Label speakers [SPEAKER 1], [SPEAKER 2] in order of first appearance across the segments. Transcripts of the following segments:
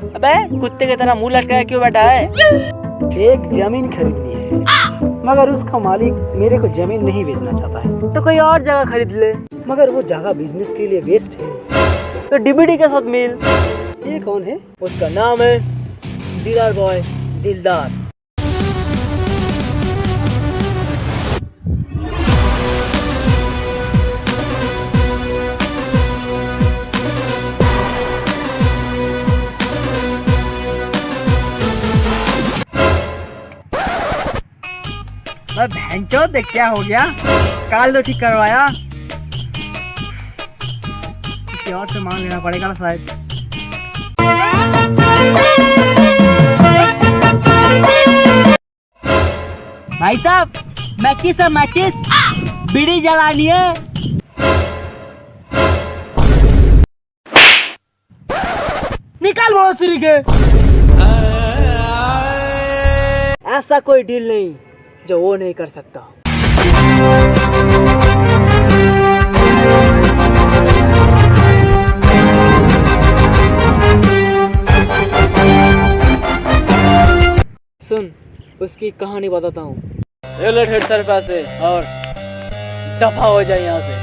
[SPEAKER 1] अबे कुत्ते की तरह मुंह लटकाया क्यों बैठा है?
[SPEAKER 2] एक जमीन खरीदनी है, मगर उसका मालिक मेरे को जमीन नहीं बेचना चाहता है।
[SPEAKER 1] तो कोई और जगह खरीद ले।
[SPEAKER 2] मगर वो जगह बिजनेस के लिए वेस्ट है।
[SPEAKER 1] तो डीबीडी के साथ मिल।
[SPEAKER 2] ये कौन है?
[SPEAKER 1] उसका नाम है दिलदार बॉय दिलदार। भैंचोद देख क्या हो गया, काल तो ठीक करवाया, किसी और से मांग लेना पड़ेगा ना शायद। भाई साहब मैचिस है मैचिस, बीड़ी जलानी है।
[SPEAKER 2] निकाल भोसरी के।
[SPEAKER 1] ऐसा कोई डील नहीं जो वो नहीं कर सकता। सुन उसकी कहानी बताता हूँ। ले ढेर सारे पैसे और दफा हो जाए यहाँ से।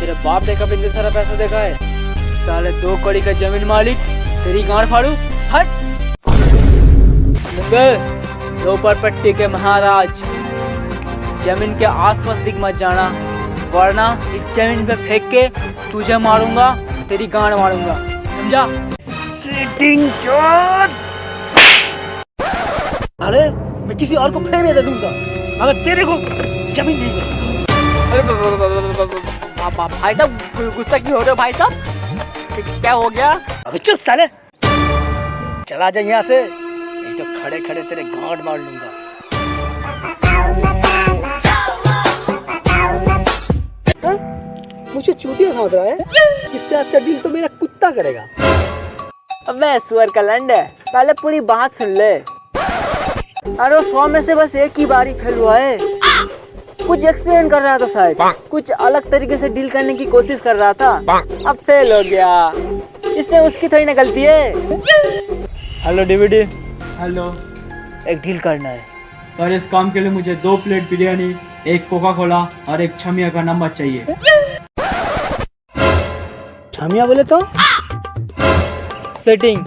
[SPEAKER 1] तेरे बाप ने कभी इतने सारा पैसा देखा है? साले 2 करोड़ का जमीन मालिक, तेरी गांड फाड़ू। हट झोपड़पट्टी के महाराज, जमीन के आसपास दिख मत जाना, वरना इस जमीन पे फेंक के तुझे मारूंगा, तेरी गांड मारूंगा, समझा?
[SPEAKER 2] सीटिंग चोट। अरे मैं किसी और को फ्रेम दे दूंगा अगर तेरे को जमीन नहीं मिलेगी।
[SPEAKER 1] अरे भाई साहब गुस्सा क्यों हो रहे हो भाई साहब? क्या हो गया?
[SPEAKER 2] अबे चुप साले, चला जा यहाँ से, नहीं तो खड़े खड़े तेरे गांड मार लूंगा। मुझे चूतिया समझ रहा है? इससे अच्छा डील तो मेरा कुत्ता करेगा।
[SPEAKER 1] अबे सुअर का लंड है, पहले पूरी बात सुन ले। अरे 100 में से बस एक ही बारी फेल हुआ है। कुछ एक्सपेरिमेंट कर रहा था शायद, कुछ अलग तरीके से डील करने की कोशिश कर रहा था, अब फेल हो गया। इसमें उसकी थोड़ी ना गलती है। Hello DVD.
[SPEAKER 3] हेलो,
[SPEAKER 1] एक डील करना है
[SPEAKER 3] और इस काम के लिए मुझे 2 प्लेट बिरयानी, 1 कोका कोला और 1 छमिया का नंबर चाहिए।
[SPEAKER 2] छमिया बोले तो?
[SPEAKER 1] सेटिंग।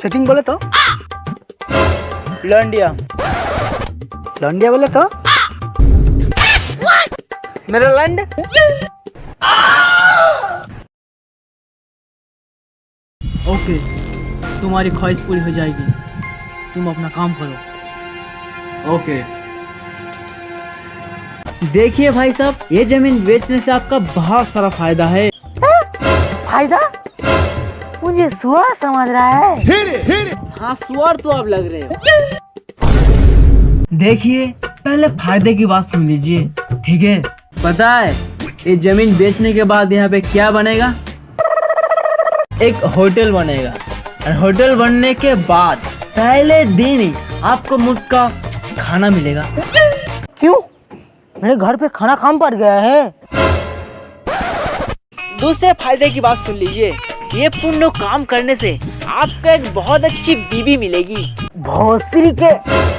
[SPEAKER 2] सेटिंग बोले तो?
[SPEAKER 1] लौंडिया।
[SPEAKER 2] लौंडिया बोले तो?
[SPEAKER 1] मेरा लंड।
[SPEAKER 3] ओके, तुम्हारी ख्वाहिश पूरी हो जाएगी, तुम अपना काम करो। ओके।
[SPEAKER 1] देखिए भाई साहब, ये जमीन बेचने से आपका बहुत सारा फायदा है।
[SPEAKER 2] फायदा? मुझे सुअर समझ रहा है।
[SPEAKER 1] हाँ सुअर तो आप लग रहे हो। देखिए पहले फायदे की बात सुन लीजिए, ठीक है? पता है ये जमीन बेचने के बाद यहाँ पे क्या बनेगा? एक होटल बनेगा, और होटल बनने के बाद पहले दिन ही आपको मुफ्त का खाना मिलेगा।
[SPEAKER 2] क्यों? मेरे घर पे खाना काम पड़ गया है।
[SPEAKER 1] दूसरे फायदे की बात सुन लीजिए, ये पुण्य काम करने से आपको एक बहुत अच्छी बीवी मिलेगी।
[SPEAKER 2] भोसरी के,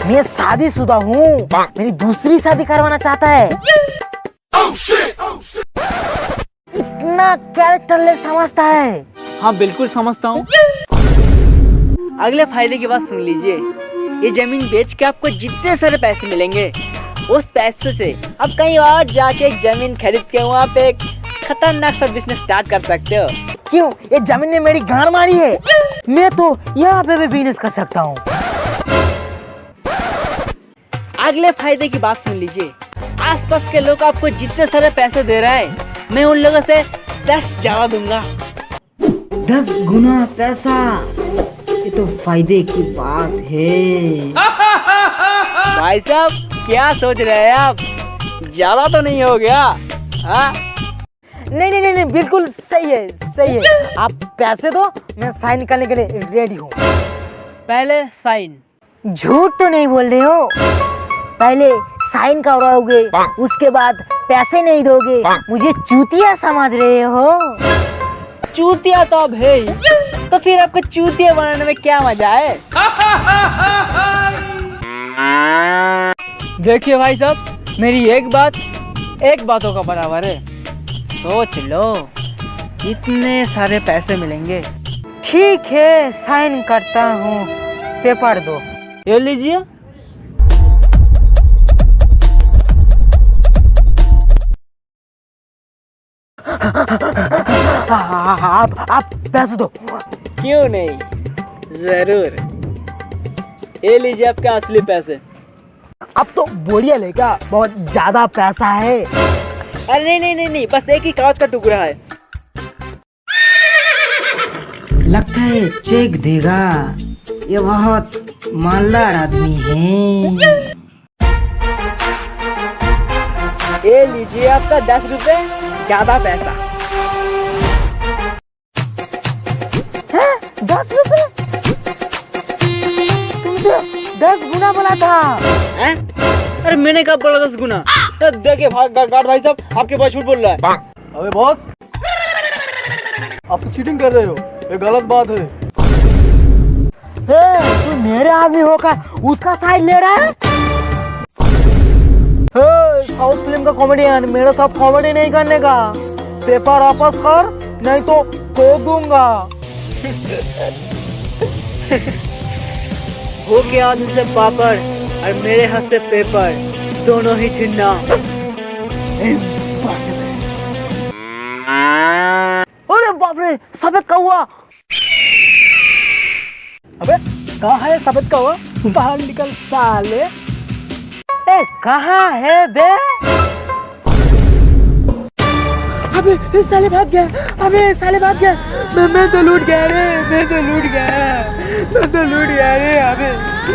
[SPEAKER 2] मैं शादीशुदा हूँ, मेरी दूसरी शादी करवाना चाहता है। इतना कैरेक्टरलेस समझता है।
[SPEAKER 1] हाँ बिल्कुल समझता हूँ। अगले फायदे की बात सुन लीजिए, ये जमीन बेच के आपको जितने सारे पैसे मिलेंगे, उस पैसे से आप कहीं और जाके एक जमीन खरीद के वहाँ पे एक खतरनाक सा बिजनेस स्टार्ट कर सकते हो।
[SPEAKER 2] क्यों? ये जमीन ने मेरी गांड मारी है, मैं तो यहाँ पे भी बिजनेस कर सकता हूँ।
[SPEAKER 1] अगले फायदे की बात सुन लीजिए, आसपास के लोग आपको जितने सारे पैसे दे रहे हैं, मैं उन लोगों से 10 ज्यादा दूंगा।
[SPEAKER 2] 10 गुना पैसा? ये तो फायदे की बात है।
[SPEAKER 1] भाई साहब क्या सोच रहे हैं आप? ज्यादा तो नहीं हो गया? हाँ
[SPEAKER 2] नहीं, बिल्कुल सही है, सही है। आप पैसे दो, मैं साइन करने के लिए रेडी हूँ।
[SPEAKER 1] पहले साइन।
[SPEAKER 2] झूठ तो नहीं बोल रहे हो? पहले साइन करवाओगे, उसके बाद पैसे नहीं दोगे, मुझे चूतिया समझ रहे हो?
[SPEAKER 1] चूतिया तो अब है ही, तो फिर आपको चूतिया बनाने में क्या मजा है? देखिए भाई साहब, मेरी एक बातों का बराबर है। सोच लो, इतने सारे पैसे मिलेंगे।
[SPEAKER 2] ठीक है, साइन करता हूँ, पेपर दो।
[SPEAKER 1] ये लीजिए।
[SPEAKER 2] आप पैसे दो।
[SPEAKER 1] क्यों नहीं, जरूर। ये लीजिए आपके असली पैसे।
[SPEAKER 2] अब तो बोलिए लेगा, बहुत ज्यादा पैसा है।
[SPEAKER 1] अरे नहीं, बस एक ही कागज का टुकड़ा है।
[SPEAKER 2] लगता है चेक देगा, ये बहुत मालदार आदमी है।
[SPEAKER 1] ये लीजिए आपका 10 रुपए, ज्यादा पैसा।
[SPEAKER 2] 10 रुपए? तुमसे 10 गुना बोला था।
[SPEAKER 1] हैं? अरे मैंने कब बोला 10 गुना? तो देखिए गार्ड भाई साहब, आपके पास झूठ बोल रहा है।
[SPEAKER 3] अबे बॉस, आप तो चीटिंग कर रहे हो, ये गलत बात है।
[SPEAKER 2] तू मेरे आदमी होकर उसका साइड ले रहा है? साउथ फिल्म का कॉमेडियन, मेरे साथ कॉमेडी नहीं करने का। पेपर वापस कर, नहीं तो तोड़ दूंगा।
[SPEAKER 1] वो के आदमी से पापड़ और मेरे हाथ से पेपर, दोनों ही छिन्ना।
[SPEAKER 2] अरे बाप रे, सफेद कौवा। अबे कहाँ है सफेद कौवा? बाहर निकल साले। ए कहाँ है बे? अबे साले भाग गया। मैं तो लूट गया रे। मैं तो लूट गया रे। अबे